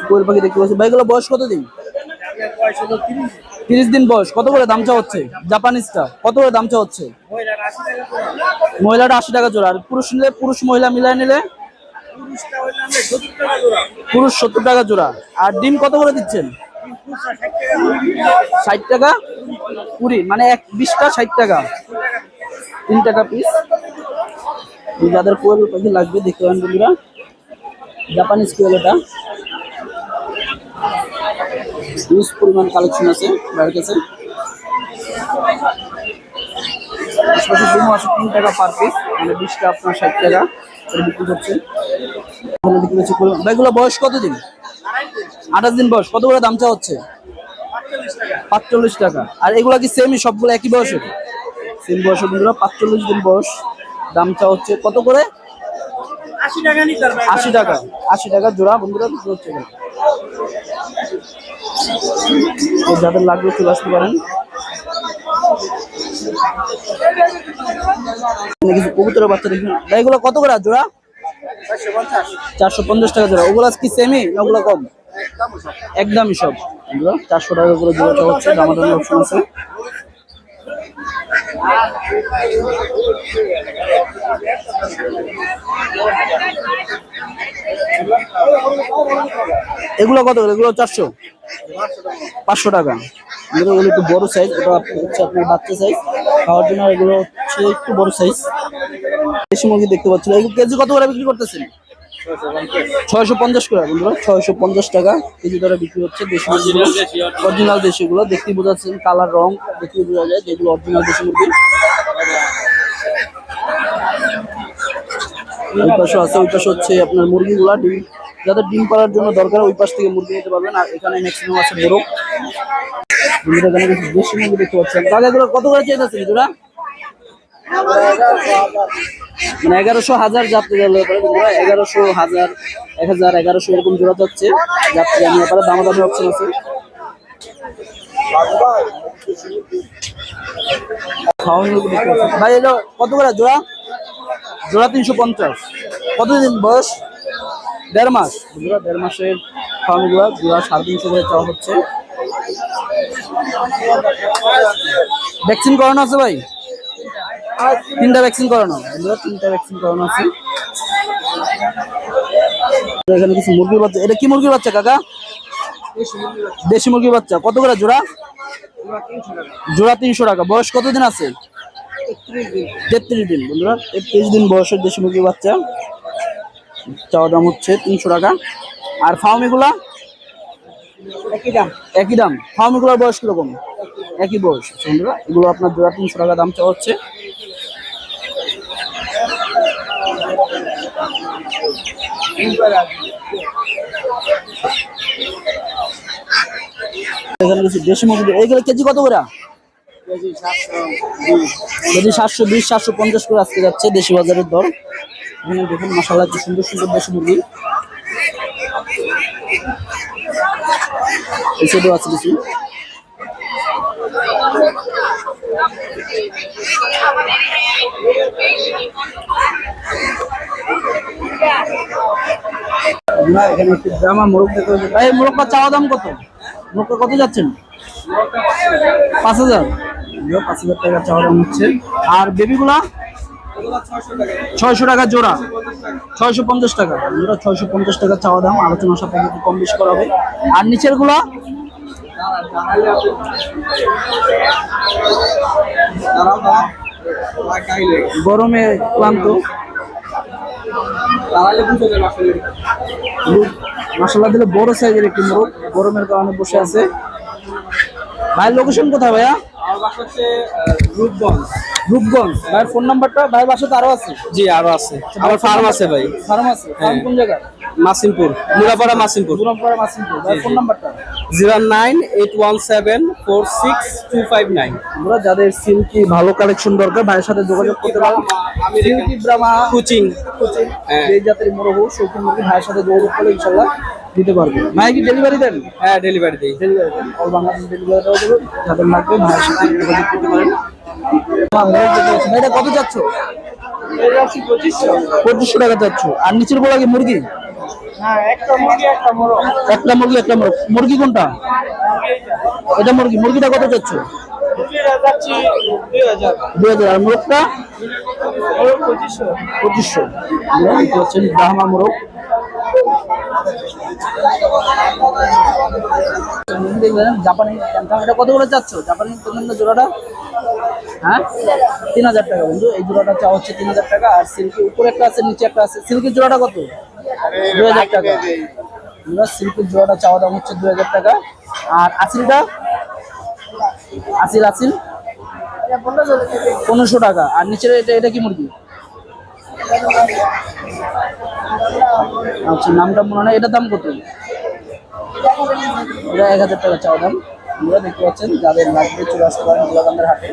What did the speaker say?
কোয়েল পাখি দেখতে পাচ্ছি ভাই, এগুলো বয়স কত দিন? 30 দিন বয়স। কত করে দাম চা হচ্ছে? জাপানিজটা কত করে দাম চা হচ্ছে? মহিলাটা 80 টাকা জোড়া। আর পুরুষ নিলে, পুরুষ মহিলা মিলায় নিলে পুরুষ 70 টাকা জোড়া। আর ডিম কত করে দিচ্ছেন? 60 টাকা কুড়ি, মানে 20টা 60 টাকা, 3 টাকা পিস। যাদের কোয়েল পাখি লাগবে দেখতে পারেন বন্ধুরা, জাপানিজ কোয়েল, এটা হিউজ পরিমাণ কালেকশন আছে বাইরের কাছে। ডিমও আছে 3 টাকা পার পিস, মানে 20টা আপনার 60 টাকা বিক্রি করছে। এগুলো বয়স কতদিন? 28 দিন বয়স। কত করে দাম চা হচ্ছে? 45 টাকা। আর এগুলা কি সেমই সবগুলো একই বয়সের? সেম বয়সের বন্ধুরা, 45 দিন বয়স। দাম চা হচ্ছে কত করে? 80 টাকা। 80 টাকা জোড়া বন্ধুরা বিক্রি হচ্ছে। যাদের লাগবে চলে আসতে পারেন। কিছু কবুতরের বাচ্চা দেখুন, এগুলো কত করে জোড়া? 450 টাকা জোড়া। ওগুলো কি সেমি না ওগুলো কম? একদমই সব 400 টাকা করে জোড়া হচ্ছে। দামাদামি অপশন আছে। এগুলো কত করে? এগুলো 400, 500 টাকা। এগুলো একটু বড় সাইজ, ওটা হচ্ছে আপনার বাচ্চা সাইজ খাওয়ার জন্য। এগুলো হচ্ছে একটু বড় সাইজ। দেশি মুরগি দেখতে পাচ্ছিল, এগুলো কেজি কত করে বিক্রি করতেছেন? 650 করে বন্ধুরা, 650 টাকা কেজি ধরে বিক্রি হচ্ছে। দেশি মুরগি, অরিজিনাল দেশিগুলো দেখতে বোঝা যাচ্ছে, কালার রং দেখতে বোঝা যায় যেগুলো অরিজিনাল দেশি মুরগি। ওই পাশে আছে, ওই পাশে হচ্ছে আপনার মুরগিগুলা, ডিম যাদের ডিম পাড়ার জন্য দরকার ওই পাশ থেকে মুরগি নিতে পারবেন। আর এখানে ম্যাক্সিমাম আছে মোরগ। এখানে কিছু দেশি মুরগি দেখতে পাচ্ছেন। টাকাগুলো কত করে চাইতেছেন জোড়া? মানে 1100, 1000 যাত্রী 1100, 1000, 1000, 1100 এরকম জোড়া যাচ্ছে যাত্রী। আমি ব্যাপারে দামাদামি অপশন আছে। ভাই এটা কত করে জোড়া? জোড়া 350। কতদিন বয়স? 1.5 মাস। 1.5 মাসের খাওয়ানোগুলো জোড়া 350 করে চাওয়া হচ্ছে। ভ্যাকসিন করানো আছে ভাই? 3টা ভ্যাকসিন করানো, 3টা ভ্যাকসিন করানো আছে। এখানে কিছু মুরগির বাচ্চা। এটা কি মুরগির বাচ্চা কাকা? দেশি মুরগির বাচ্চা। কত করে জোড়া? জোড়া 300 টাকা। বয়স কতদিন আছে? 33 দিন বন্ধুরা, 33 দিন বয়সের দেশি মুরগির বাচ্চা। চাওয়া দাম হচ্ছে 300 টাকা। আর ফার্মিগুলা একই দাম। ফার্মিগুলার বয়স কিরকম? একই বয়স বন্ধুরা। এগুলো আপনার জোড়া 300 টাকা দাম চাওয়া হচ্ছে। এখানে কিছু দেশি মুরগি, এইগুলো কেজি কত করে? কেজি 720, 750 করে আজকে যাচ্ছে দেশি বাজারের দর। এখানে দেখুন মাশাআল্লাহ কি সুন্দর সুন্দর দেশি মুরগি। এই সাইডেও আছে কিছু। এখানে একটু জামা মোরগ দেখতে পাচ্ছি। ভাই মোরগটা চাওয়া দাম কত? মোরগটা কত যাচ্ছেন? 5000। 5000 টাকা চাওয়া দাম হচ্ছে। আর বেবিগুলা 600 টাকা জোড়া, 650 টাকা। 650 টাকা চাওয়া দাম। আলোচনার সাথে একটু কম বেশি করা হবে। আর নিচের গুলা গরমে ক্লান্ত, মশলা দিলে বড় সাইজের একটি মোরগ, গরমের কারণে বসে আছে। ভাইয়ের লোকেশন কোথায় ভাইয়া? রূপগঞ্জ। রূপগঞ্জ। ভাইয়ের ফোন নাম্বারটা? ভাইয়ের বাসা তো আরো আছে? জি আরো আছে, আমার ফার্ম আছে ভাই। ফার্ম আছে? ফার্ম কোন জায়গায়? মাসিমপুর, মুরাপাড়া মাসিমপুর। মুরাপাড়া মাসিমপুর। ভাইয়ের ফোন নাম্বারটা? 09817462259। আমরা যাদের সিল্কি ভালো কালেকশন দরকার ভাইয়ের সাথে যোগাযোগ করতে পারেন। সিল্কি ব্রাহ্মা কুচিং, এই জাতের মোরগ শৌখিন মুরগি ভাইয়ের সাথে যোগাযোগ করলে ইনশাআল্লাহ দিতে পারবে। ভাই কি ডেলিভারি দেন? হ্যাঁ ডেলিভারি দেই। ডেলিভারি দেন, অল বাংলাদেশ ডেলিভারি দেওয়া যাবে। যাদের লাগবে ভাইয়ের সাথে যোগাযোগ করতে পারেন। এটা কত যাচ্ছ? 2500 টাকা যাচ্ছ। আর নিচের গুলো কি মুরগি? একটা মুরগি একটা মোরগ। মুরগি কোনটা? এটা মুরগি। মুরগিটা কত যাচ্ছ? 2000। আর মোরগটা 2500। হচ্ছেন ব্রাহ্মা মোরগ। দেখবেন জাপানি ক্যান্থাম, এটা কত করে চাচ্ছ? জাপানি ক্যান্থাম জোড়াটা? হ্যাঁ, 3000 টাকা বন্ধু। এই জোড়াটা চাওয়া হচ্ছে 3000 টাকা। আর সিল্কি উপরে একটা আছে, নিচে একটা আছে। সিল্কির জোড়াটা কত? 2000 টাকা। সিল্কের জোড়াটা চাওয়া দাম হচ্ছে 2000 টাকা। আর আসিলটা? আসিল 1500 টাকা। আর নিচের এটা কি মুরগি? আচ্ছা, নামটা মনে হয়। এটার দাম কত? এটা 1000 টাকা চাওয়া দাম। আপনারা দেখতে পাচ্ছেন, যাদের লাগবে চলে আসতে পারেন গোলাকান্দার হাটে।